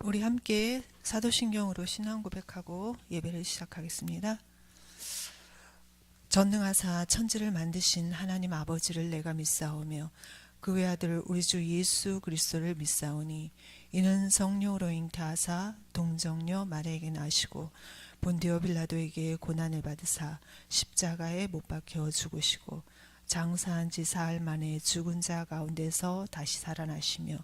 우리 함께 사도신경으로 신앙 고백하고 예배를 시작하겠습니다. 전능하사 천지를 만드신 하나님 아버지를 내가 믿사오며 그 외아들 우리 주 예수 그리스도를 믿사오니 이는 성령으로 잉태하사 동정녀 마리아에게 나시고 본디오 빌라도에게 고난을 받으사 십자가에 못 박혀 죽으시고 장사한 지 사흘 만에 죽은 자 가운데서 다시 살아나시며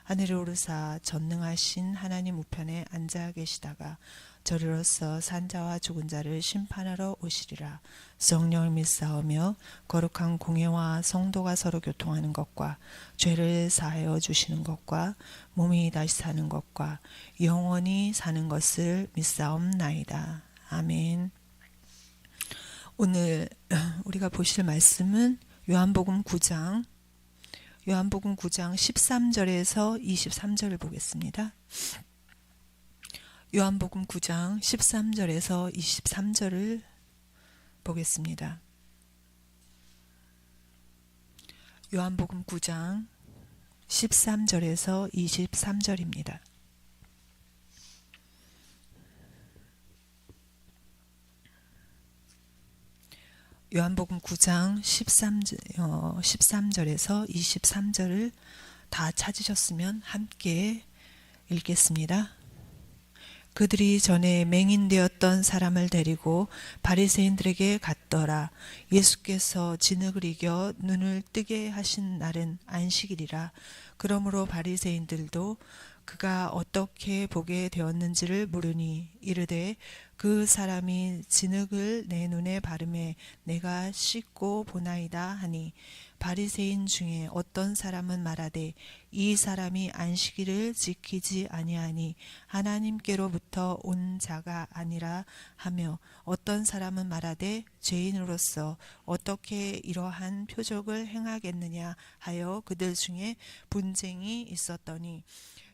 하늘에 오르사 전능하신 하나님 우편에 앉아 계시다가 저리로서 산자와 죽은 자를 심판하러 오시리라. 성령을 믿사오며 거룩한 공예와 성도가 서로 교통하는 것과 죄를 사하여 주시는 것과 몸이 다시 사는 것과 영원히 사는 것을 믿사옵나이다. 아멘. 오늘 우리가 보실 말씀은 요한복음 9장 13절에서 23절을 보겠습니다. 요한복음 9장 13절에서 23절을 보겠습니다. 요한복음 9장 13절에서 23절입니다. 요한복음 9장 13절에서 23절을 다 찾으셨으면 함께 읽겠습니다. 그들이 전에 맹인되었던 사람을 데리고 바리새인들에게 갔더라. 예수께서 진흙을 이겨 눈을 뜨게 하신 날은 안식일이라. 그러므로 바리새인들도 그가 어떻게 보게 되었는지를 물으니 이르되 그 사람이 진흙을 내 눈에 바르매 내가 씻고 보나이다 하니 바리새인 중에 어떤 사람은 말하되 이 사람이 안식일을 지키지 아니하니 하나님께로부터 온 자가 아니라 하며 어떤 사람은 말하되 죄인으로서 어떻게 이러한 표적을 행하겠느냐 하여 그들 중에 분쟁이 있었더니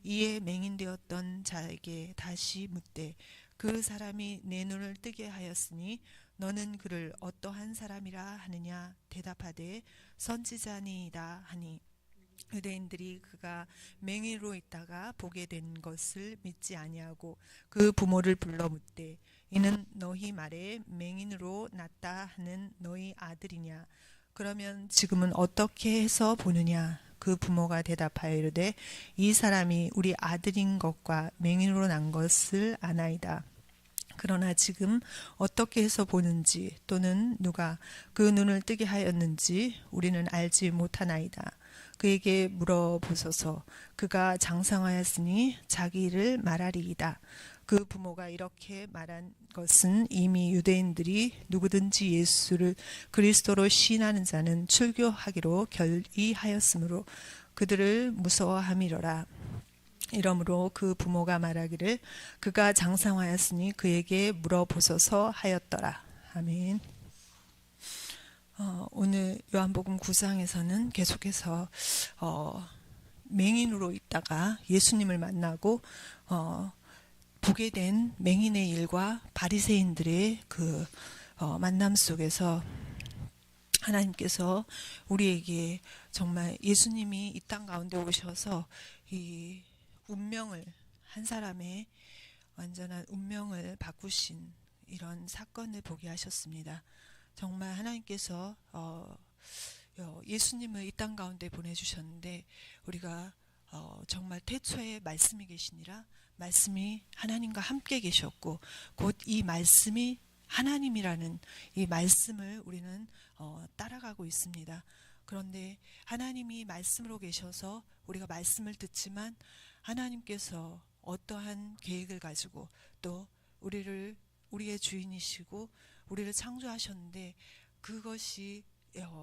이에 맹인되었던 자에게 다시 묻되 그 사람이 내 눈을 뜨게 하였으니 너는 그를 어떠한 사람이라 하느냐 대답하되 선지자니이다 하니 유대인들이 그가 맹인으로 있다가 보게 된 것을 믿지 아니하고 그 부모를 불러 묻되 이는 너희 말에 맹인으로 났다 하는 너희 아들이냐 그러면 지금은 어떻게 해서 보느냐 그 부모가 대답하여 이르되 이 사람이 우리 아들인 것과 맹인으로 난 것을 아나이다. 그러나 지금 어떻게 해서 보는지 또는 누가 그 눈을 뜨게 하였는지 우리는 알지 못하나이다. 그에게 물어보소서. 그가 장상하였으니 자기 일을 말하리이다. 그 부모가 이렇게 말한 것은 이미 유대인들이 누구든지 예수를 그리스도로 시인하는 자는 출교하기로 결의하였으므로 그들을 무서워함이로라. 이러므로 그 부모가 말하기를 그가 장상하였으니 그에게 물어보소서 하였더라. 아멘. 오늘 요한복음 9장에서는 계속해서 맹인으로 있다가 예수님을 만나고 보게 된 맹인의 일과 바리새인들의 그 만남 속에서 하나님께서 우리에게 정말 예수님이 이 땅 가운데 오셔서 이 운명을 한 사람의 완전한 운명을 바꾸신 이런 사건을 보게 하셨습니다. 정말 하나님께서 예수님을 이 땅 가운데 보내주셨는데 우리가 정말 태초에 말씀이 계시니라 말씀이 하나님과 함께 계셨고 곧 이 말씀이 하나님이라는 이 말씀을 우리는 따라가고 있습니다. 그런데 하나님이 말씀으로 계셔서 우리가 말씀을 듣지만 하나님께서 어떠한 계획을 가지고 또 우리의 주인이시고 우리를 창조하셨는데 그것이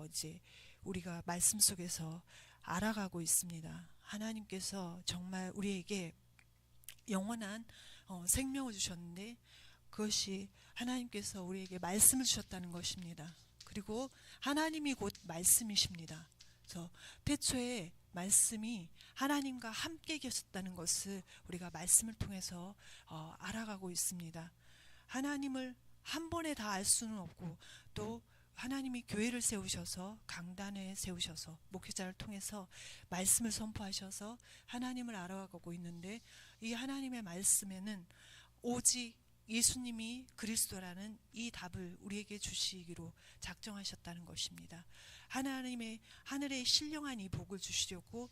이제 우리가 말씀 속에서 알아가고 있습니다. 하나님께서 정말 우리에게 영원한 생명을 주셨는데 그것이 하나님께서 우리에게 말씀을 주셨다는 것입니다. 그리고 하나님이 곧 말씀이십니다. 그래서 태초에 말씀이 하나님과 함께 계셨다는 것을 우리가 말씀을 통해서 알아가고 있습니다. 하나님을 한 번에 다 알 수는 없고 또 하나님이 교회를 세우셔서 강단에 세우셔서 목회자를 통해서 말씀을 선포하셔서 하나님을 알아가고 있는데, 이 하나님의 말씀에는 오직 예수님이 그리스도라는 이 답을 우리에게 주시기로 작정하셨다는 것입니다. 하나님의 하늘의 신령한 이 복을 주시려고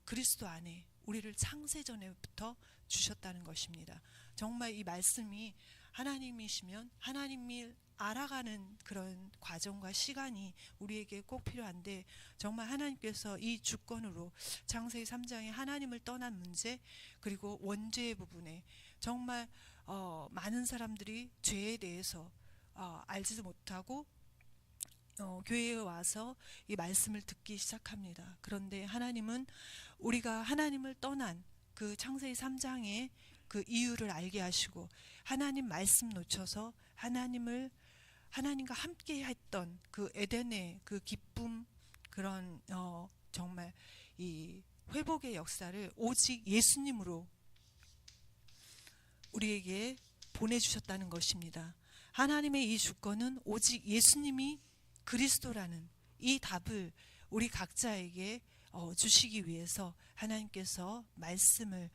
그리스도 안에 우리를 창세전에부터 주셨다는 것입니다. 정말 이 말씀이 하나님이시면 하나님을 알아가는 그런 과정과 시간이 우리에게 꼭 필요한데, 정말 하나님께서 이 주권으로 창세기 3장에 하나님을 떠난 문제, 그리고 원죄의 부분에 정말 많은 사람들이 죄에 대해서 알지도 못하고 교회에 와서 이 말씀을 듣기 시작합니다. 그런데 하나님은 우리가 하나님을 떠난 그 창세기 3장의 그 이유를 알게 하시고, 하나님 말씀 놓쳐서 하나님과 함께 했던 그 에덴의 그 기쁨, 그런 정말 이 회복의 역사를 오직 예수님으로 우리에게 보내주셨다는 것입니다. 하나님의 이 주권은 오직 예수님이 그리스도라는 이 답을 우리 각자에게 주시기 위해서 하나님께서 말씀을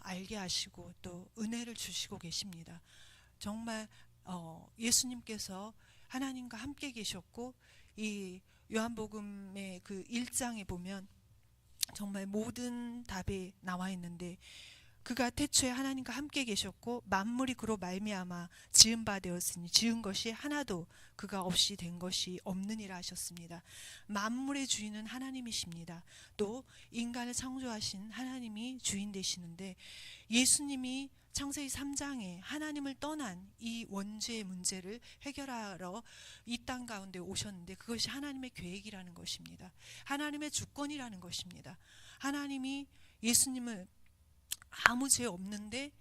알게 하시고 또 은혜를 주시고 계십니다. 정말 예수님께서 하나님과 함께 계셨고, 이 요한복음의 그 1장에 보면 정말 모든 답이 나와 있는데, 그가 태초에 하나님과 함께 계셨고 만물이 그로 말미암아 지은 바 되었으니 지은 것이 하나도 그가 없이 된 것이 없느니라 하셨습니다. 만물의 주인은 하나님이십니다. 또 인간을 창조하신 하나님이 주인 되시는데, 예수님이 창세기 3장에 하나님을 떠난 이 원죄의 문제를 해결하러 이 땅 가운데 오셨는데, 그것이 하나님의 계획이라는 것입니다. 하나님의 주권이라는 것입니다. 하나님이 예수님을 아무 죄 없는데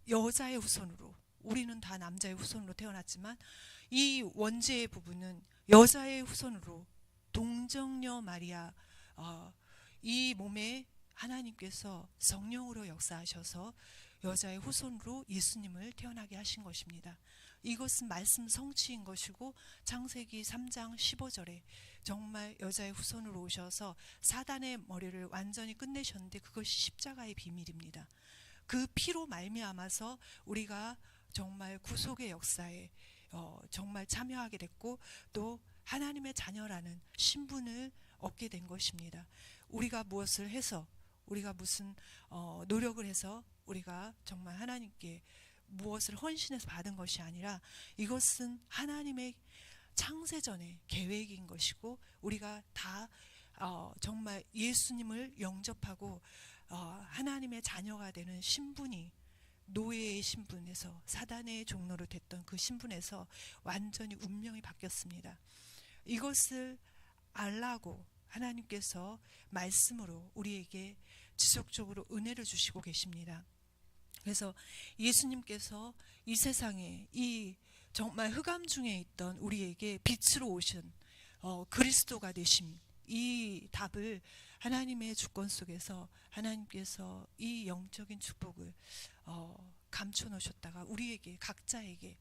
여자의 후손으로, 우리는 다 남자의 후손으로 태어났지만 이 원죄의 부분은 여자의 후손으로 동정녀 마리아, 이 몸에 하나님께서 성령으로 역사하셔서 여자의 후손으로 예수님을 태어나게 하신 것입니다. 이것은 말씀 성취인 것이고, 창세기 3장 15절에 정말 여자의 후손으로 오셔서 사단의 머리를 완전히 끝내셨는데, 그것이 십자가의 비밀입니다. 그 피로 말미암아서 우리가 정말 구속의 역사에 정말 참여하게 됐고, 또 하나님의 자녀라는 신분을 얻게 된 것입니다. 우리가 무엇을 해서, 우리가 무슨 노력을 해서 우리가 정말 하나님께 무엇을 헌신해서 받은 것이 아니라, 이것은 하나님의 창세전의 계획인 것이고, 우리가 다 정말 예수님을 영접하고 하나님의 자녀가 되는 신분이, 노예의 신분에서 사단의 종로로 됐던 그 신분에서 완전히 운명이 바뀌었습니다. 이것을 알라고 하나님께서 말씀으로 우리에게 지속적으로 은혜를 주시고 계십니다. 그래서 예수님께서 이 세상에 이 정말 흑암 중에 있던 우리에게 빛으로 오신 그리스도가 되심, 이 답을 하나님의 주권 속에서 하나님께서 이 영적인 축복을 감춰 놓으셨다가 우리에게 각자에게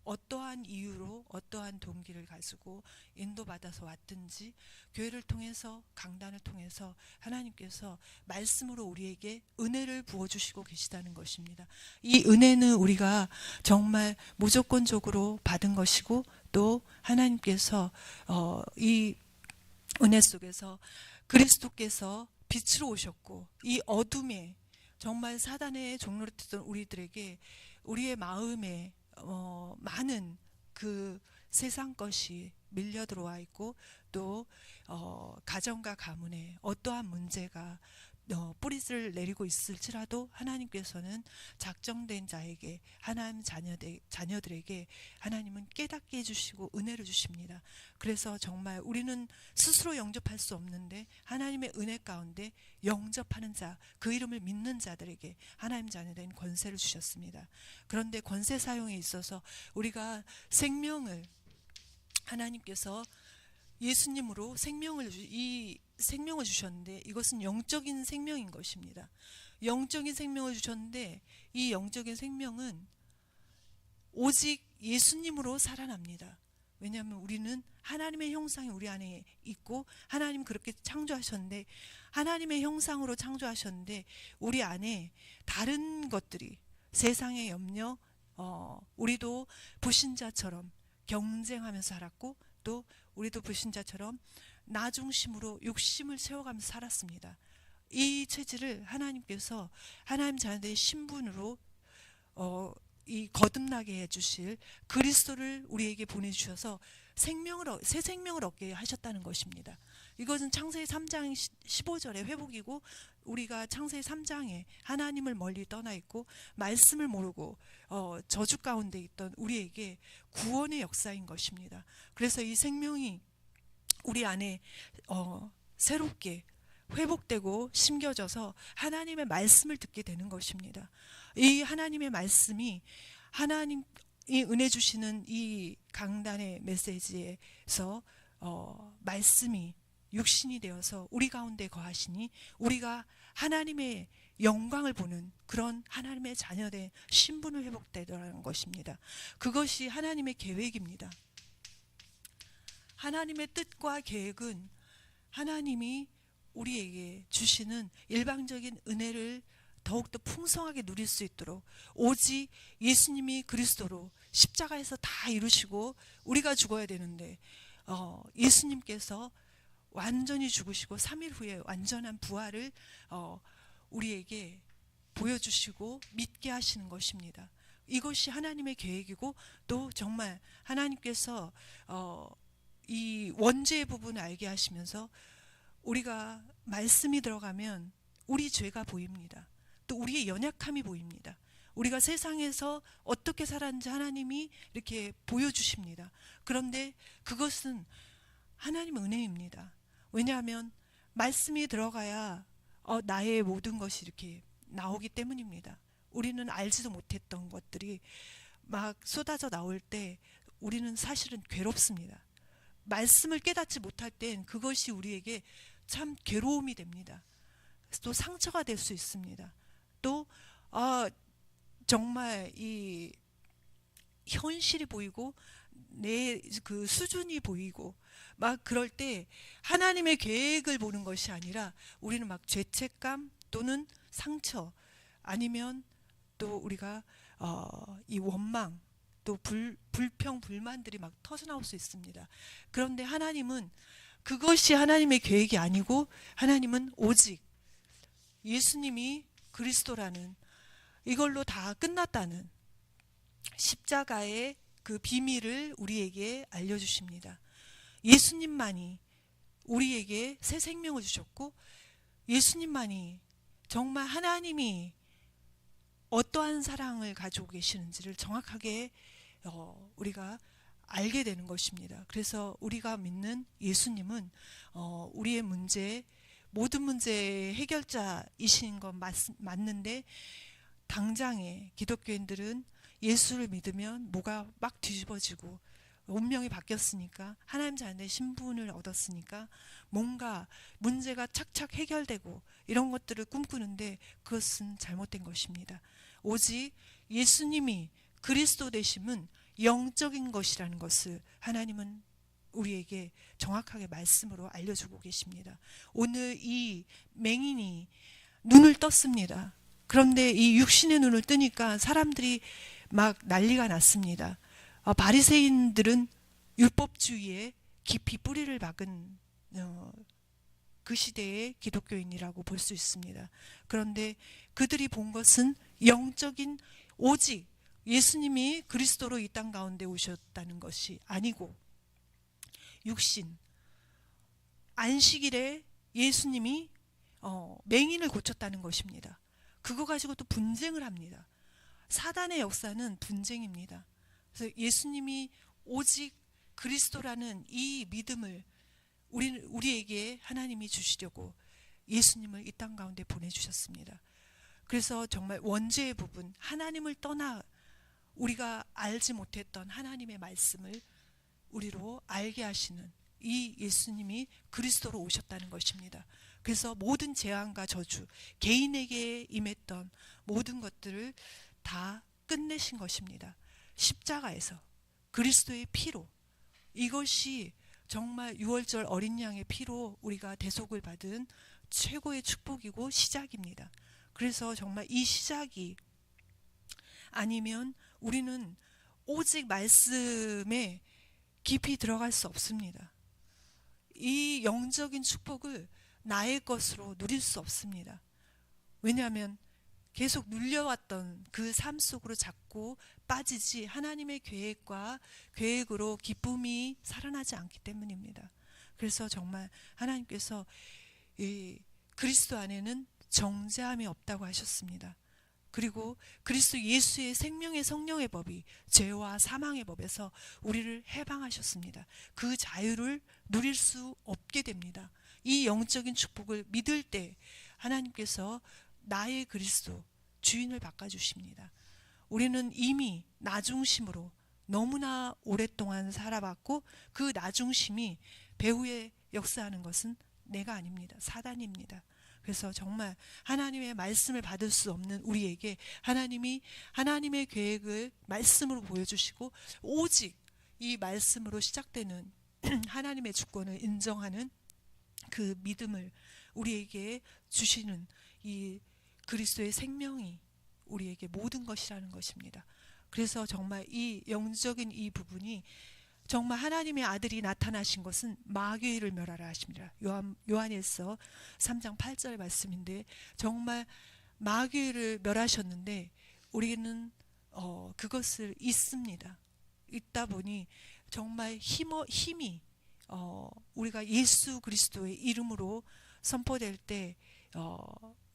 어떠한 이유로 어떠한 동기를 가지고 인도받아서 왔든지, 교회를 통해서 강단을 통해서 하나님께서 말씀으로 우리에게 은혜를 부어주시고 계시다는 것입니다. 이 은혜는 우리가 정말 무조건적으로 받은 것이고, 또 하나님께서 이 은혜 속에서 그리스도께서 빛으로 오셨고, 이 어둠에 정말 사단의 종로로 됐던 우리들에게 우리의 마음에 많은 그 세상 것이 밀려 들어와 있고, 또 가정과 가문에 어떠한 문제가 뿌리를 내리고 있을지라도 하나님께서는 작정된 자에게, 하나님 자녀들에게 하나님은 깨닫게 해주시고 은혜를 주십니다. 그래서 정말 우리는 스스로 영접할 수 없는데 하나님의 은혜 가운데 영접하는 자, 그 이름을 믿는 자들에게 하나님 자녀된 권세를 주셨습니다. 그런데 권세 사용에 있어서 우리가 생명을, 하나님께서 예수님으로 이 생명을 주셨는데, 이것은 영적인 생명인 것입니다. 영적인 생명을 주셨는데, 이 영적인 생명은 오직 예수님으로 살아납니다. 왜냐하면 우리는 하나님의 형상이 우리 안에 있고 하나님 그렇게 창조하셨는데, 하나님의 형상으로 창조하셨는데 우리 안에 다른 것들이, 세상의 염려, 우리도 불신자처럼 경쟁하면서 살았고, 또 우리도 불신자처럼 나 중심으로 욕심을 채워가면서 살았습니다. 이 체질을 하나님께서 하나님 자녀들의 신분으로 이 거듭나게 해주실 그리스도를 우리에게 보내주셔서 새 생명을 얻게 하셨다는 것입니다. 이것은 창세기 3장 15절의 회복이고, 우리가 창세기 3장에 하나님을 멀리 떠나 있고 말씀을 모르고 저주 가운데 있던 우리에게 구원의 역사인 것입니다. 그래서 이 생명이 우리 안에 새롭게 회복되고 심겨져서 하나님의 말씀을 듣게 되는 것입니다. 이 하나님의 말씀이, 하나님이 은혜 주시는 이 강단의 메시지에서 말씀이 육신이 되어서 우리 가운데 거하시니 우리가 하나님의 영광을 보는 그런 하나님의 자녀된 신분을 회복되더라는 것입니다. 그것이 하나님의 계획입니다. 하나님의 뜻과 계획은 하나님이 우리에게 주시는 일방적인 은혜를 더욱더 풍성하게 누릴 수 있도록, 오직 예수님이 그리스도로 십자가에서 다 이루시고 우리가 죽어야 되는데 예수님께서 완전히 죽으시고 3일 후에 완전한 부활을 우리에게 보여주시고 믿게 하시는 것입니다. 이것이 하나님의 계획이고, 또 정말 하나님께서 이 원죄의 부분을 알게 하시면서 우리가 말씀이 들어가면 우리 죄가 보입니다. 또 우리의 연약함이 보입니다. 우리가 세상에서 어떻게 살았는지 하나님이 이렇게 보여주십니다. 그런데 그것은 하나님의 은혜입니다. 왜냐하면 말씀이 들어가야 나의 모든 것이 이렇게 나오기 때문입니다. 우리는 알지도 못했던 것들이 막 쏟아져 나올 때 우리는 사실은 괴롭습니다. 말씀을 깨닫지 못할 땐 그것이 우리에게 참 괴로움이 됩니다. 또 상처가 될 수 있습니다. 또 정말 이 현실이 보이고 내 그 수준이 보이고 막 그럴 때 하나님의 계획을 보는 것이 아니라 우리는 막 죄책감 또는 상처, 아니면 또 우리가 이 원망, 또 불평 불만들이 막 터져나올 수 있습니다. 그런데 하나님은 그것이 하나님의 계획이 아니고, 하나님은 오직 예수님이 그리스도라는, 이걸로 다 끝났다는 십자가의 그 비밀을 우리에게 알려주십니다. 예수님만이 우리에게 새 생명을 주셨고, 예수님만이 정말 하나님이 어떠한 사랑을 가지고 계시는지를 정확하게 우리가 알게 되는 것입니다. 그래서 우리가 믿는 예수님은 우리의 문제, 모든 문제의 해결자이신 건 맞는데, 당장에 기독교인들은 예수를 믿으면 뭐가 막 뒤집어지고 운명이 바뀌었으니까, 하나님 자녀의 신분을 얻었으니까 뭔가 문제가 착착 해결되고 이런 것들을 꿈꾸는데, 그것은 잘못된 것입니다. 오직 예수님이 그리스도 되심은 영적인 것이라는 것을 하나님은 우리에게 정확하게 말씀으로 알려주고 계십니다. 오늘 이 맹인이 눈을 떴습니다. 그런데 이 육신의 눈을 뜨니까 사람들이 막 난리가 났습니다. 바리새인들은 율법주의에 깊이 뿌리를 박은 그 시대의 기독교인이라고 볼 수 있습니다. 그런데 그들이 본 것은 영적인, 오직 예수님이 그리스도로 이 땅 가운데 오셨다는 것이 아니고, 육신, 안식일에 예수님이 맹인을 고쳤다는 것입니다. 그거 가지고 또 분쟁을 합니다. 사단의 역사는 분쟁입니다. 그래서 예수님이 오직 그리스도라는 이 믿음을 우리에게 하나님이 주시려고 예수님을 이 땅 가운데 보내주셨습니다. 그래서 정말 원죄의 부분, 하나님을 떠나 우리가 알지 못했던 하나님의 말씀을 우리로 알게 하시는 이 예수님이 그리스도로 오셨다는 것입니다. 그래서 모든 재앙과 저주, 개인에게 임했던 모든 것들을 다 끝내신 것입니다. 십자가에서 그리스도의 피로, 이것이 정말 유월절 어린 양의 피로 우리가 대속을 받은 최고의 축복이고 시작입니다. 그래서 정말 이 시작이 아니면 우리는 오직 말씀에 깊이 들어갈 수 없습니다. 이 영적인 축복을 나의 것으로 누릴 수 없습니다. 왜냐하면 계속 눌려왔던 그 삶 속으로 자꾸 빠지지 하나님의 계획과 계획으로 기쁨이 살아나지 않기 때문입니다. 그래서 정말 하나님께서 이 그리스도 안에는 정죄함이 없다고 하셨습니다. 그리고 그리스도 예수의 생명의 성령의 법이 죄와 사망의 법에서 우리를 해방하셨습니다. 그 자유를 누릴 수 없게 됩니다. 이 영적인 축복을 믿을 때 하나님께서 나의 그리스도 주인을 바꿔주십니다. 우리는 이미 나중심으로 너무나 오랫동안 살아봤고 그 나중심이 배후에 역사하는 것은 내가 아닙니다. 사단입니다. 그래서 정말 하나님의 말씀을 받을 수 없는 우리에게 하나님이 하나님의 계획을 말씀으로 보여주시고 오직 이 말씀으로 시작되는 하나님의 주권을 인정하는 그 믿음을 우리에게 주시는 이 그리스도의 생명이 우리에게 모든 것이라는 것입니다. 그래서 정말 이 영적인 이 부분이 정말 하나님의 아들이 나타나신 것은 마귀를 멸하라 하십니다. 요한일서 3장 8절의 말씀인데 정말 마귀를 멸하셨는데 우리는 그것을 잊습니다. 잊다 보니 정말 힘이 우리가 예수 그리스도의 이름으로 선포될 때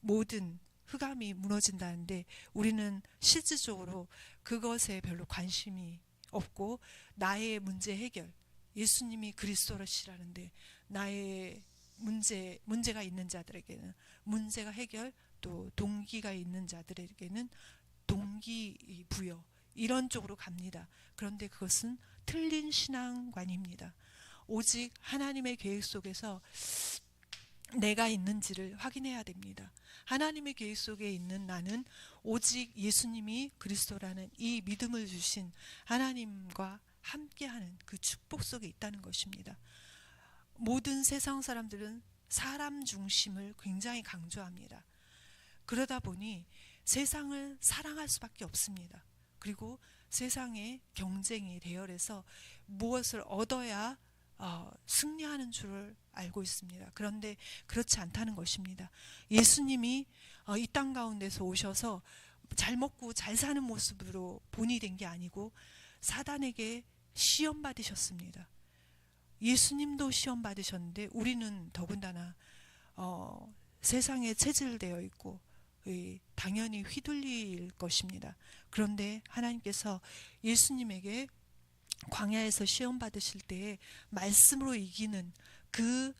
모든 흑암이 무너진다는데 우리는 실질적으로 그것에 별로 관심이 없고 나의 문제 해결, 예수님이 그리스도시라는데 나의 문제가 있는 자들에게는 문제가 해결, 또 동기가 있는 자들에게는 동기 부여, 이런 쪽으로 갑니다. 그런데 그것은 틀린 신앙관입니다. 오직 하나님의 계획 속에서 내가 있는지를 확인해야 됩니다. 하나님의 계획 속에 있는 나는 오직 예수님이 그리스도라는 이 믿음을 주신 하나님과 함께하는 그 축복 속에 있다는 것입니다. 모든 세상 사람들은 사람 중심을 굉장히 강조합니다. 그러다 보니 세상을 사랑할 수밖에 없습니다. 그리고 세상의 경쟁이 대열해서 무엇을 얻어야 승리하는 줄을 알고 있습니다. 그런데 그렇지 않다는 것입니다. 예수님이 이 땅 가운데서 오셔서 잘 먹고 잘 사는 모습으로 본이 된 게 아니고 사단에게 시험 받으셨습니다. 예수님도 시험 받으셨는데 우리는 더군다나 세상에 체질되어 있고 당연히 휘둘릴 것입니다. 그런데 하나님께서 예수님에게 광야에서 시험 받으실 때에 말씀으로 이기는 그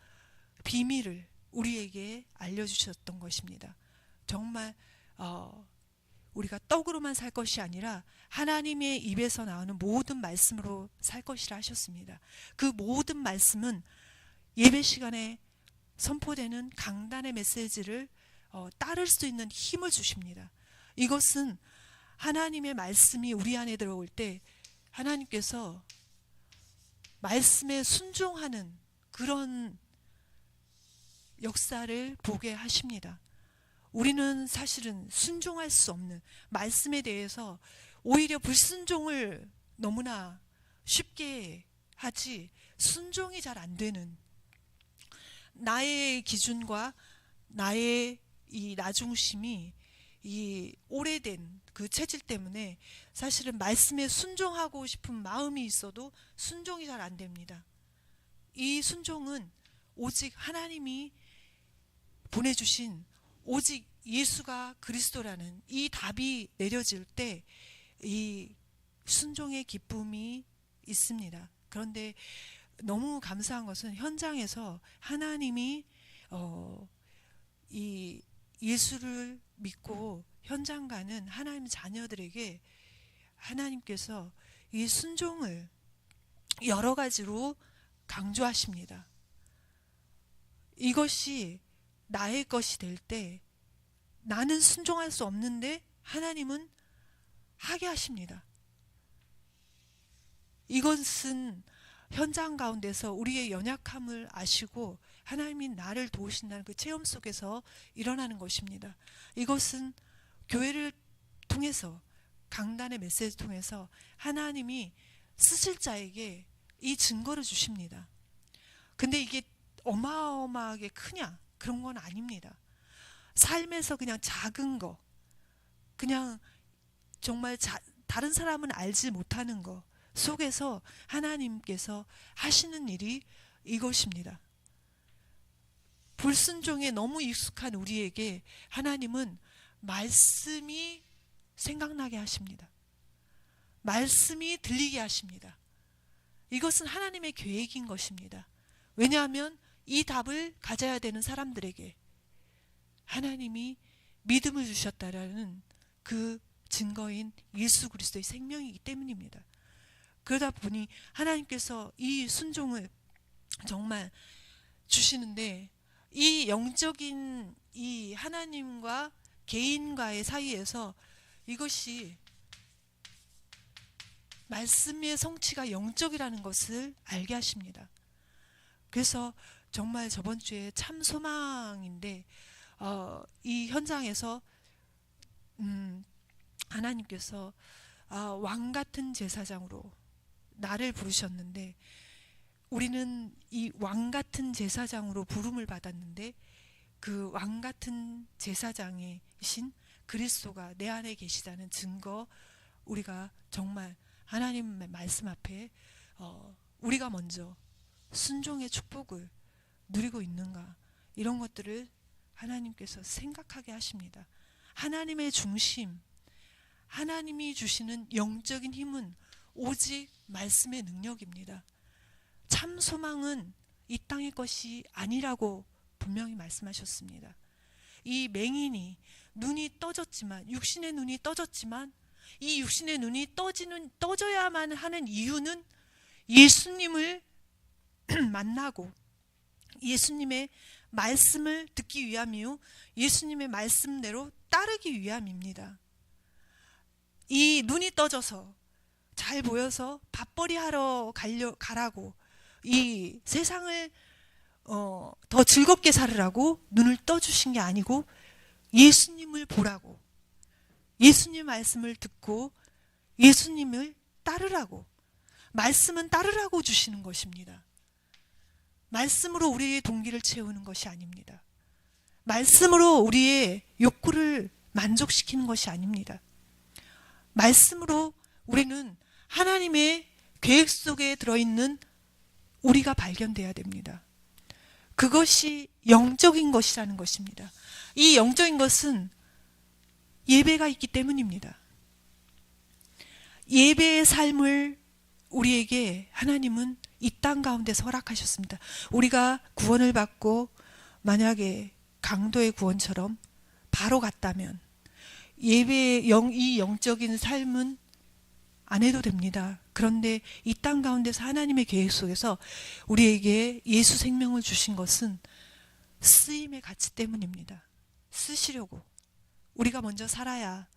비밀을 우리에게 알려주셨던 것입니다. 정말 우리가 떡으로만 살 것이 아니라 하나님의 입에서 나오는 모든 말씀으로 살 것이라 하셨습니다. 그 모든 말씀은 예배 시간에 선포되는 강단의 메시지를 따를 수 있는 힘을 주십니다. 이것은 하나님의 말씀이 우리 안에 들어올 때 하나님께서 말씀에 순종하는 그런 역사를 보게 하십니다. 우리는 사실은 순종할 수 없는 말씀에 대해서 오히려 불순종을 너무나 쉽게 하지 순종이 잘 안 되는 나의 기준과 나의 이 나중심이 이 오래된 그 체질 때문에 사실은 말씀에 순종하고 싶은 마음이 있어도 순종이 잘 안 됩니다. 이 순종은 오직 하나님이 보내주신 오직 예수가 그리스도라는 이 답이 내려질 때 이 순종의 기쁨이 있습니다. 그런데 너무 감사한 것은 현장에서 하나님이 이 예수를 믿고 현장 가는 하나님 자녀들에게 하나님께서 이 순종을 여러 가지로 강조하십니다. 이것이 나의 것이 될 때 나는 순종할 수 없는데 하나님은 하게 하십니다. 이것은 현장 가운데서 우리의 연약함을 아시고 하나님이 나를 도우신다는 그 체험 속에서 일어나는 것입니다. 이것은 교회를 통해서, 강단의 메시지를 통해서 하나님이 쓰실 자에게 이 증거를 주십니다. 근데 이게 어마어마하게 크냐? 그런 건 아닙니다. 삶에서 그냥 작은 거, 그냥 정말 다른 사람은 알지 못하는 거 속에서 하나님께서 하시는 일이 이것입니다. 불순종에 너무 익숙한 우리에게 하나님은 말씀이 생각나게 하십니다. 말씀이 들리게 하십니다. 이것은 하나님의 계획인 것입니다. 왜냐하면 이 답을 가져야 되는 사람들에게 하나님이 믿음을 주셨다라는 그 증거인 예수 그리스도의 생명이기 때문입니다. 그러다 보니 하나님께서 이 순종을 정말 주시는데, 이 영적인 이 하나님과 개인과의 사이에서 이것이 말씀의 성취가 영적이라는 것을 알게 하십니다. 그래서 정말 저번 주에 참 소망인데 이 현장에서 하나님께서 왕 같은 제사장으로 나를 부르셨는데, 우리는 이 왕 같은 제사장으로 부름을 받았는데 그 왕 같은 제사장이신 그리스도가 내 안에 계시다는 증거, 우리가 정말 하나님의 말씀 앞에 우리가 먼저 순종의 축복을 누리고 있는가, 이런 것들을 하나님께서 생각하게 하십니다. 하나님의 중심, 하나님이 주시는 영적인 힘은 오직 말씀의 능력입니다. 참 소망은 이 땅의 것이 아니라고 분명히 말씀하셨습니다. 이 맹인이 눈이 떠졌지만, 육신의 눈이 떠졌지만, 이 육신의 눈이 떠져야만 하는 이유는 예수님을 만나고 예수님의 말씀을 듣기 위함이요, 예수님의 말씀대로 따르기 위함입니다. 이 눈이 떠져서 잘 보여서 밥벌이 하러 가라고, 이 세상을 더 즐겁게 살으라고 눈을 떠주신 게 아니고 예수님을 보라고, 예수님 말씀을 듣고 예수님을 따르라고, 말씀은 따르라고 주시는 것입니다. 말씀으로 우리의 동기를 채우는 것이 아닙니다. 말씀으로 우리의 욕구를 만족시키는 것이 아닙니다. 말씀으로 우리는 하나님의 계획 속에 들어있는 우리가 발견돼야 됩니다. 그것이 영적인 것이라는 것입니다. 이 영적인 것은 예배가 있기 때문입니다. 예배의 삶을 우리에게 하나님은 이 땅 가운데서 허락하셨습니다. 우리가 구원을 받고 만약에 강도의 구원처럼 바로 갔다면 예배의 이 영적인 삶은 안 해도 됩니다. 그런데 이 땅 가운데서 하나님의 계획 속에서 우리에게 예수 생명을 주신 것은 쓰임의 가치 때문입니다. 쓰시려고. 우리가 먼저 살아야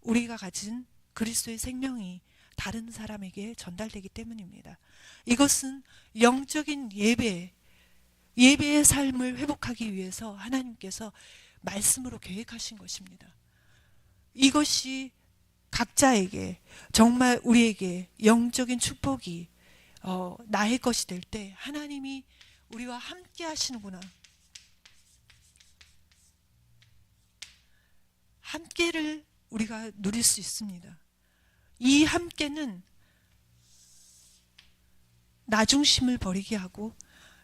우리가 가진 그리스도의 생명이 다른 사람에게 전달되기 때문입니다. 이것은 영적인 예배의 삶을 회복하기 위해서 하나님께서 말씀으로 계획하신 것입니다. 이것이 각자에게, 정말 우리에게 영적인 축복이 나의 것이 될 때 하나님이 우리와 함께 하시는구나, 함께를 우리가 누릴 수 있습니다. 이 함께는 나 중심을 버리게 하고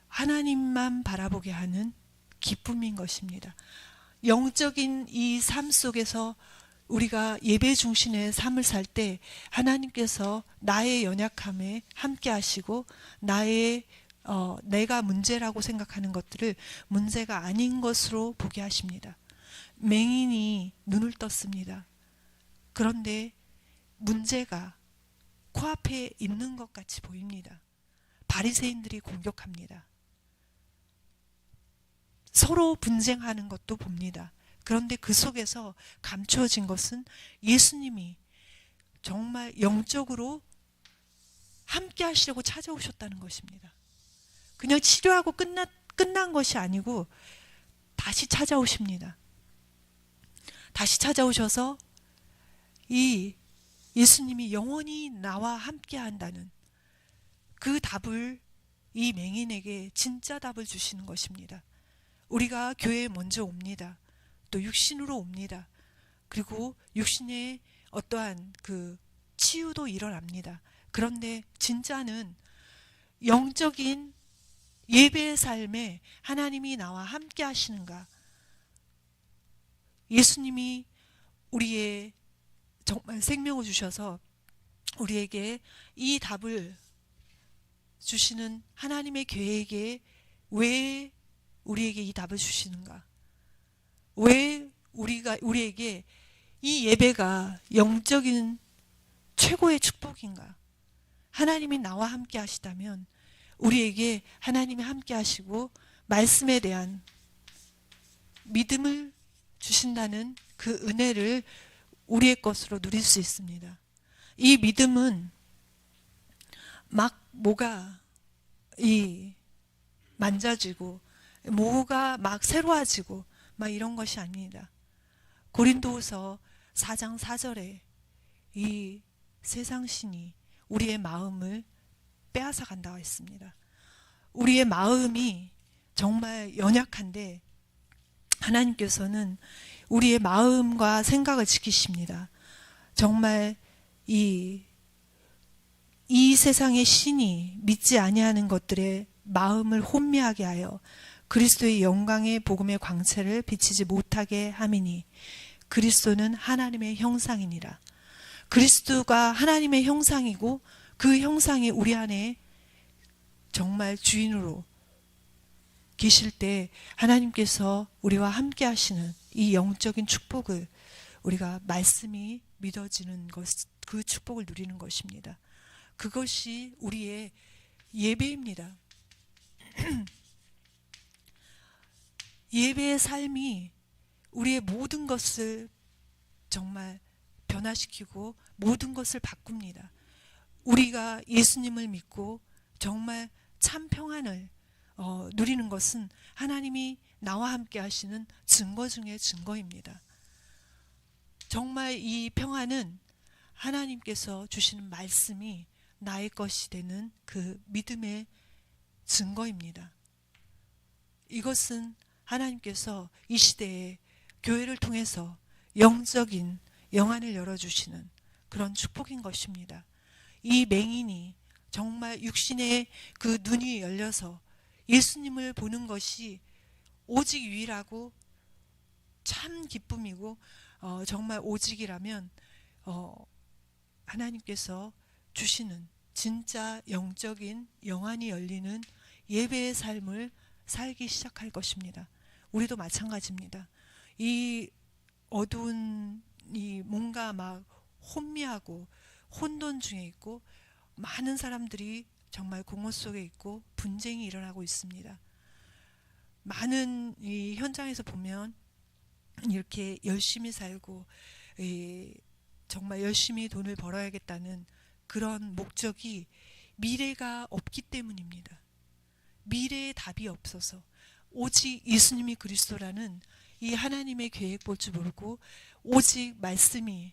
하나님만 바라보게 하는 기쁨인 것입니다. 영적인 이 삶 속에서 우리가 예배 중심의 삶을 살 때 하나님께서 나의 연약함에 함께 하시고 내가 문제라고 생각하는 것들을 문제가 아닌 것으로 보게 하십니다. 맹인이 눈을 떴습니다. 그런데 문제가 코앞에 있는 것 같이 보입니다. 바리새인들이 공격합니다. 서로 분쟁하는 것도 봅니다. 그런데 그 속에서 감추어진 것은 예수님이 정말 영적으로 함께 하시려고 찾아오셨다는 것입니다. 그냥 치료하고 끝난 것이 아니고 다시 찾아오십니다. 다시 찾아오셔서 이 예수님이 영원히 나와 함께 한다는 그 답을 이 맹인에게 진짜 답을 주시는 것입니다. 우리가 교회에 먼저 옵니다. 또 육신으로 옵니다. 그리고 육신의 어떠한 그 치유도 일어납니다. 그런데 진짜는 영적인 예배의 삶에 하나님이 나와 함께 하시는가? 예수님이 우리의 정말 생명을 주셔서 우리에게 이 답을 주시는 하나님의 계획에 왜 우리에게 이 답을 주시는가? 왜 우리에게 이 예배가 영적인 최고의 축복인가? 하나님이 나와 함께 하시다면 우리에게 하나님이 함께 하시고 말씀에 대한 믿음을 주신다는 그 은혜를 우리의 것으로 누릴 수 있습니다. 이 믿음은 막 뭐가 만져지고 뭐가 막 새로워지고 막 이런 것이 아닙니다. 고린도후서 4장 4절에 이 세상 신이 우리의 마음을 빼앗아 간다고 했습니다. 우리의 마음이 정말 연약한데 하나님께서는 우리의 마음과 생각을 지키십니다. 정말 이 세상의 신이 믿지 아니하는 것들의 마음을 혼미하게 하여 그리스도의 영광의 복음의 광채를 비치지 못하게 함이니 그리스도는 하나님의 형상이니라. 그리스도가 하나님의 형상이고 그 형상이 우리 안에 정말 주인으로 계실 때 하나님께서 우리와 함께 하시는 이 영적인 축복을 우리가 말씀이 믿어지는 것, 그 축복을 누리는 것입니다. 그것이 우리의 예배입니다. 예배의 삶이 우리의 모든 것을 정말 변화시키고 모든 것을 바꿉니다. 우리가 예수님을 믿고 정말 참 평안을 누리는 것은 하나님이 나와 함께 하시는 증거 중의 증거입니다. 정말 이 평안은 하나님께서 주시는 말씀이 나의 것이 되는 그 믿음의 증거입니다. 이것은 하나님께서 이 시대에 교회를 통해서 영적인 영안을 열어주시는 그런 축복인 것입니다. 이 맹인이 정말 육신의 그 눈이 열려서 예수님을 보는 것이 오직 유일하고 참 기쁨이고 정말 오직이라면 하나님께서 주시는 진짜 영적인 영안이 열리는 예배의 삶을 살기 시작할 것입니다. 우리도 마찬가지입니다. 이 어두운 이 뭔가 막 혼미하고 혼돈 중에 있고 많은 사람들이 정말 공허 속에 있고 분쟁이 일어나고 있습니다. 많은 이 현장에서 보면 이렇게 열심히 살고 정말 열심히 돈을 벌어야겠다는 그런 목적이 미래가 없기 때문입니다. 미래의 답이 없어서 오직 예수님이 그리스도라는 이 하나님의 계획 볼 줄 모르고 오직 말씀이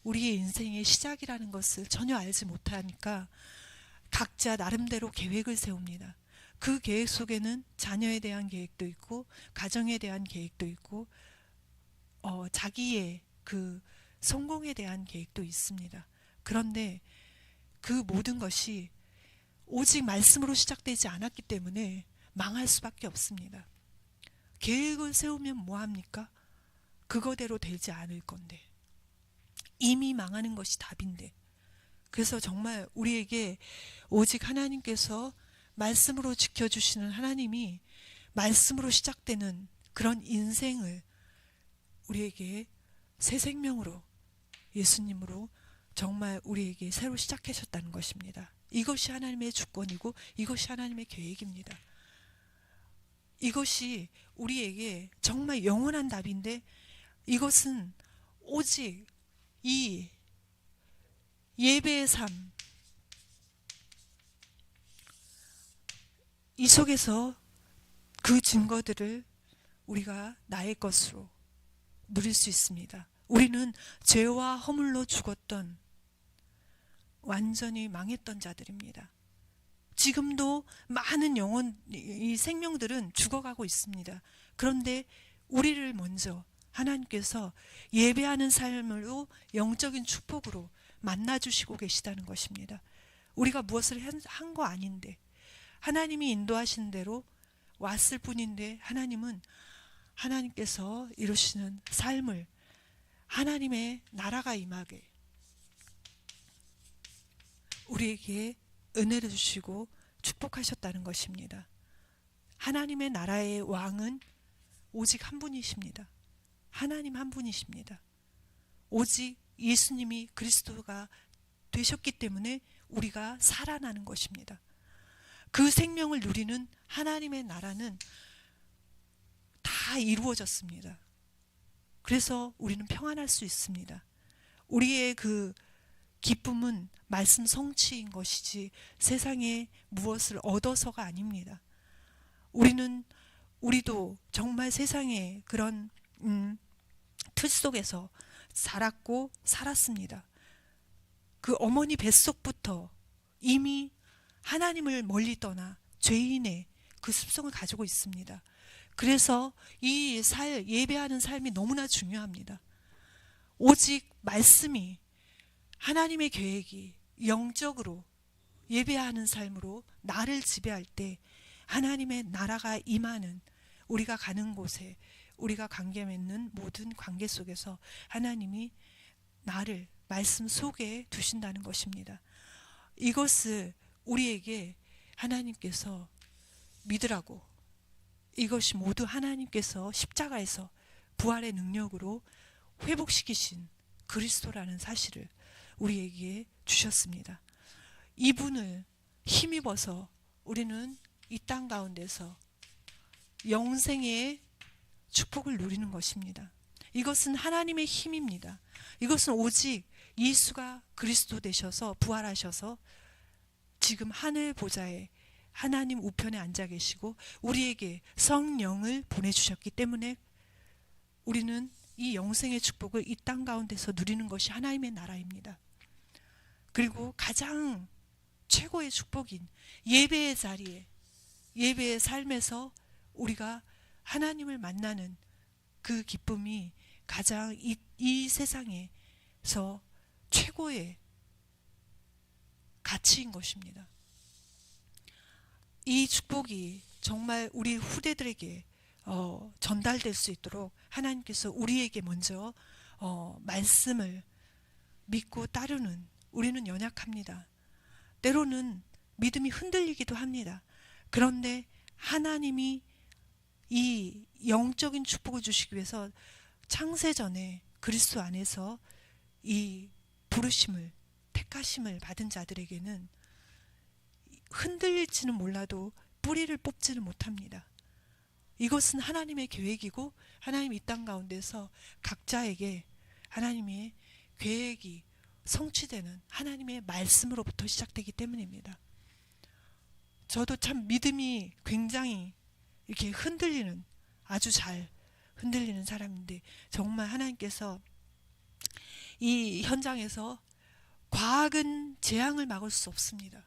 우리의 인생의 시작이라는 것을 전혀 알지 못하니까 각자 나름대로 계획을 세웁니다. 그 계획 속에는 자녀에 대한 계획도 있고 가정에 대한 계획도 있고 자기의 그 성공에 대한 계획도 있습니다. 그런데 그 모든 것이 오직 말씀으로 시작되지 않았기 때문에 망할 수밖에 없습니다. 계획을 세우면 뭐합니까? 그거대로 되지 않을 건데 이미 망하는 것이 답인데 그래서 정말 우리에게 오직 하나님께서 말씀으로 지켜주시는 하나님이 말씀으로 시작되는 그런 인생을 우리에게 새 생명으로 예수님으로 정말 우리에게 새로 시작하셨다는 것입니다. 이것이 하나님의 주권이고 이것이 하나님의 계획입니다. 이것이 우리에게 정말 영원한 답인데 이것은 오직 이 예배의 삶, 이 속에서 그 증거들을 우리가 나의 것으로 누릴 수 있습니다. 우리는 죄와 허물로 죽었던 완전히 망했던 자들입니다. 지금도 많은 이 생명들은 죽어가고 있습니다. 그런데 우리를 먼저 하나님께서 예배하는 삶으로 영적인 축복으로 만나주시고 계시다는 것입니다. 우리가 무엇을 한 거 아닌데 하나님이 인도하신 대로 왔을 뿐인데 하나님께서 이루시는 삶을 하나님의 나라가 임하게 우리에게 은혜를 주시고 축복하셨다는 것입니다. 하나님의 나라의 왕은 오직 한 분이십니다. 하나님 한 분이십니다. 오직 예수님이 그리스도가 되셨기 때문에 우리가 살아나는 것입니다. 그 생명을 누리는 하나님의 나라는 다 이루어졌습니다. 그래서 우리는 평안할 수 있습니다. 우리의 그 기쁨은 말씀 성취인 것이지 세상에 무엇을 얻어서가 아닙니다. 우리도 정말 세상에 그런 틀 속에서 자랐고 살았습니다. 그 어머니 뱃속부터 이미 하나님을 멀리 떠나 죄인의 그 습성을 가지고 있습니다. 그래서 이 예배하는 삶이 너무나 중요합니다. 오직 말씀이 하나님의 계획이 영적으로 예배하는 삶으로 나를 지배할 때 하나님의 나라가 임하는 우리가 가는 곳에 우리가 관계 맺는 모든 관계 속에서 하나님이 나를 말씀 속에 두신다는 것입니다. 이것을 우리에게 하나님께서 믿으라고, 이것이 모두 하나님께서 십자가에서 부활의 능력으로 회복시키신 그리스도라는 사실을 우리에게 주셨습니다. 이분을 힘입어서 우리는 이 땅 가운데서 영생의 축복을 누리는 것입니다. 이것은 하나님의 힘입니다. 이것은 오직 예수가 그리스도 되셔서 부활하셔서 지금 하늘 보좌에 하나님 우편에 앉아 계시고 우리에게 성령을 보내주셨기 때문에 우리는 이 영생의 축복을 이 땅 가운데서 누리는 것이 하나님의 나라입니다. 그리고 가장 최고의 축복인 예배의 자리에, 예배의 삶에서 우리가 하나님을 만나는 그 기쁨이 가장 이 세상에서 최고의 가치인 것입니다. 이 축복이 정말 우리 후대들에게 전달될 수 있도록 하나님께서 우리에게 먼저 말씀을 믿고 따르는, 우리는 연약합니다. 때로는 믿음이 흔들리기도 합니다. 그런데 하나님이 이 영적인 축복을 주시기 위해서 창세전에 그리스도 안에서 이 부르심을, 택하심을 받은 자들에게는 흔들릴지는 몰라도 뿌리를 뽑지는 못합니다. 이것은 하나님의 계획이고 하나님 이 땅 가운데서 각자에게 하나님의 계획이 성취되는 하나님의 말씀으로부터 시작되기 때문입니다. 저도 참 믿음이 굉장히 이렇게 흔들리는, 아주 잘 흔들리는 사람인데 정말 하나님께서 이 현장에서 과학은 재앙을 막을 수 없습니다.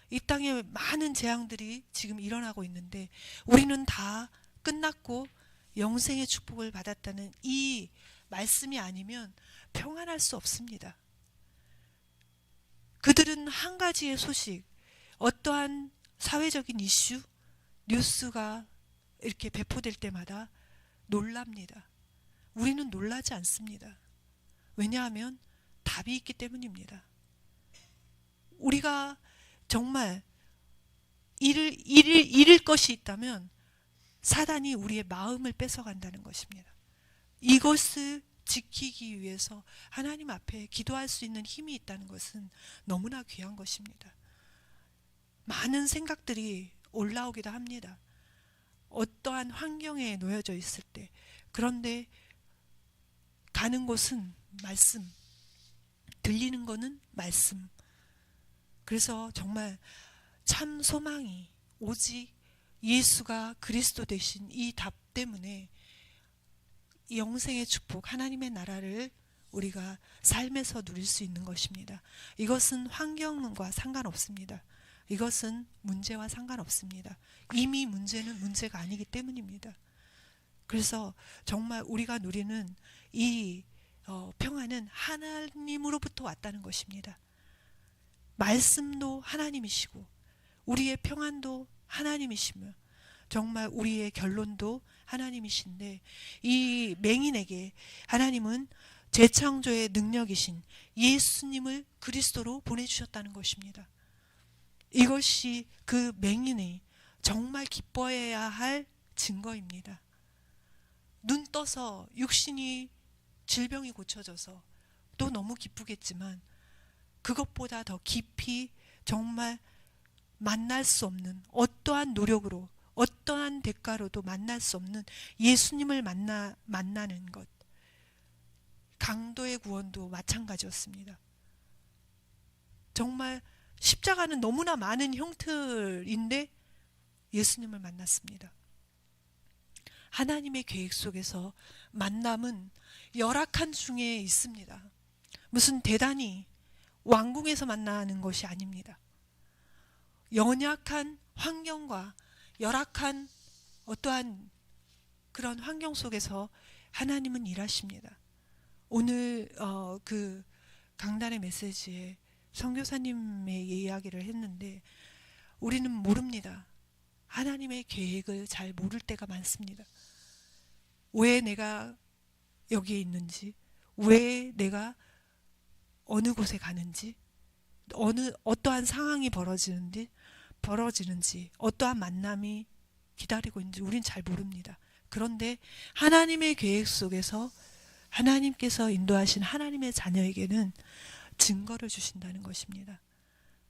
이 땅에 많은 재앙들이 지금 일어나고 있는데 우리는 다 끝났고 영생의 축복을 받았다는 이 말씀이 아니면 평안할 수 없습니다. 그들은 한 가지의 소식, 어떠한 사회적인 이슈, 뉴스가 이렇게 배포될 때마다 놀랍니다. 우리는 놀라지 않습니다. 왜냐하면 답이 있기 때문입니다. 우리가 정말 잃을 것이 있다면 사단이 우리의 마음을 뺏어간다는 것입니다. 이것을 지키기 위해서 하나님 앞에 기도할 수 있는 힘이 있다는 것은 너무나 귀한 것입니다. 많은 생각들이 올라오기도 합니다. 어떠한 환경에 놓여져 있을 때. 그런데 가는 곳은 말씀, 들리는 거는 말씀. 그래서 정말 참 소망이 오직 예수가 그리스도 되신 이 답 때문에 이 영생의 축복, 하나님의 나라를 우리가 삶에서 누릴 수 있는 것입니다. 이것은 환경과 상관없습니다. 이것은 문제와 상관없습니다. 이미 문제는 문제가 아니기 때문입니다. 그래서 정말 우리가 누리는 이 평안은 하나님으로부터 왔다는 것입니다. 말씀도 하나님이시고 우리의 평안도 하나님이시며 정말 우리의 결론도 하나님이신데, 이 맹인에게 하나님은 재창조의 능력이신 예수님을 그리스도로 보내주셨다는 것입니다. 이것이 그 맹인이 정말 기뻐해야 할 증거입니다. 눈 떠서 육신이 질병이 고쳐져서 또 너무 기쁘겠지만, 그것보다 더 깊이 정말 만날 수 없는, 어떠한 노력으로 어떠한 대가로도 만날 수 없는 예수님을 만나는 것, 강도의 구원도 마찬가지였습니다. 정말 십자가는 너무나 많은 형틀인데 예수님을 만났습니다. 하나님의 계획 속에서 만남은 열악한 중에 있습니다. 무슨 대단히 왕궁에서 만나는 것이 아닙니다. 연약한 환경과 열악한 어떠한 그런 환경 속에서 하나님은 일하십니다. 오늘 그 강단의 메시지에 선교사님의 이야기를 했는데, 우리는 모릅니다. 하나님의 계획을 잘 모를 때가 많습니다. 왜 내가 여기에 있는지, 왜 내가 어느 곳에 가는지, 어떠한 상황이 벌어지는지, 어떠한 만남이 기다리고 있는지 우린 잘 모릅니다. 그런데 하나님의 계획 속에서 하나님께서 인도하신 하나님의 자녀에게는 증거를 주신다는 것입니다.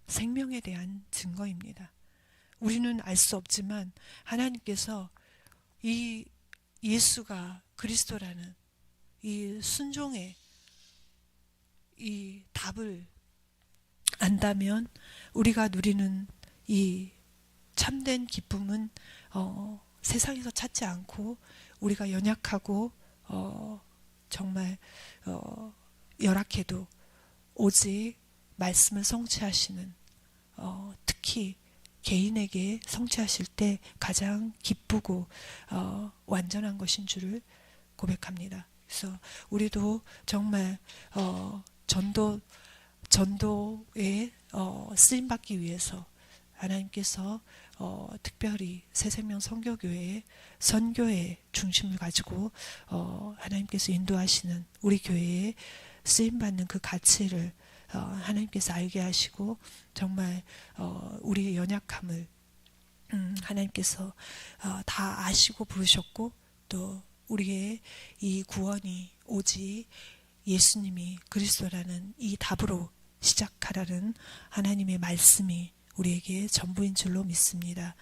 생명에 대한 증거입니다. 우리는 알 수 없지만 하나님께서 이 예수가 그리스도라는 이 순종의 이 답을 안다면 우리가 누리는 이 참된 기쁨은 세상에서 찾지 않고, 우리가 연약하고 정말 열악해도 오직 말씀을 성취하시는, 특히 개인에게 성취하실 때 가장 기쁘고 완전한 것인 줄을 고백합니다. 그래서 우리도 정말 전도에 쓰임받기 위해서 하나님께서 특별히 새생명 선교교회의 선교의 중심을 가지고 하나님께서 인도하시는 우리 교회에 쓰임받는 그 가치를 하나님께서 알게 하시고, 정말 우리의 연약함을 하나님께서 다 아시고 부르셨고, 또 우리의 이 구원이 오직 예수님이 그리스도라는 이 답으로 시작하라는 하나님의 말씀이 우리에게 전부인 줄로 믿습니다.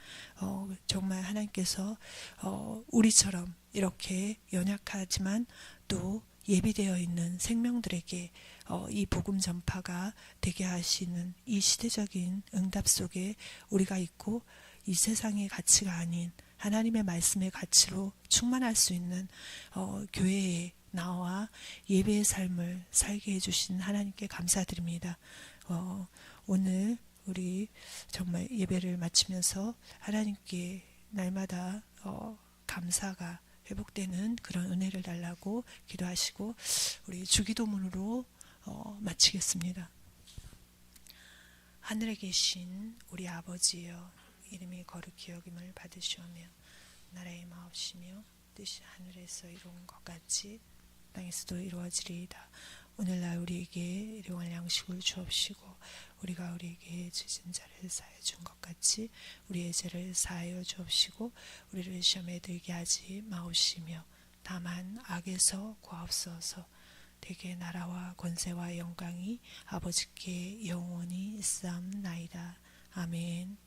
정말 하나님께서 우리처럼 이렇게 연약하지만 또 예비되어 있는 생명들에게 이 복음 전파가 되게 하시는 이 시대적인 응답 속에 우리가 있고, 이 세상의 가치가 아닌 하나님의 말씀의 가치로 충만할 수 있는 교회에 나와 예배의 삶을 살게 해주신 하나님께 감사드립니다. 오늘 우리 정말 예배를 마치면서 하나님께 날마다 감사가 회복되는 그런 은혜를 달라고 기도하시고, 우리 주기도문으로 마치겠습니다. 하늘에 계신 우리 아버지여, 이름이 거룩히 여김을 받으시오며 나라의 마옵시며 뜻이 하늘에서 이루어진 것 같이 땅에서도 이루어지리이다. 오늘날 우리에게 일용할 양식을 주옵시고, 우리가 우리에게 죄진 자를 사하여 준 것 같이 우리의 죄를 사하여 주옵시고, 우리를 시험에 들게 하지 마옵시며 다만 악에서 구하옵소서. 대개 나라와 권세와 영광이 아버지께 영원히 있사옵나이다. 아멘.